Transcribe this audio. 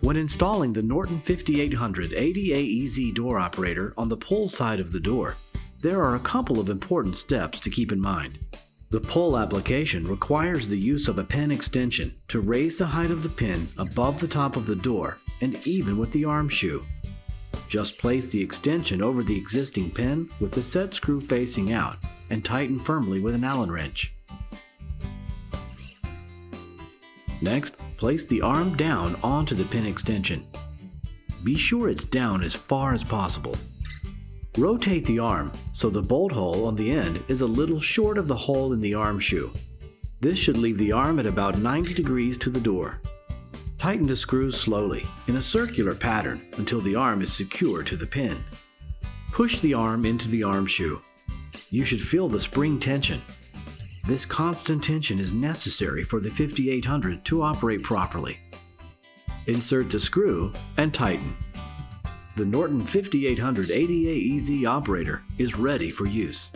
When installing the Norton 5800 ADAEZ door operator on the pull side of the door, there are a couple of important steps to keep in mind. The pull application requires the use of a pin extension to raise the height of the pin above the top of the door and even with the arm shoe. Just place the extension over the existing pin with the set screw facing out and tighten firmly with an Allen wrench. Next, place the arm down onto the pin extension. Be sure it's down as far as possible. Rotate the arm so the bolt hole on the end is a little short of the hole in the arm shoe. This should leave the arm at about 90 degrees to the door. Tighten the screws slowly in a circular pattern until the arm is secure to the pin. Push the arm into the arm shoe. You should feel the spring tension. This constant tension is necessary for the 5800 to operate properly. Insert the screw and tighten. The Norton 5800 ADAEZ operator is ready for use.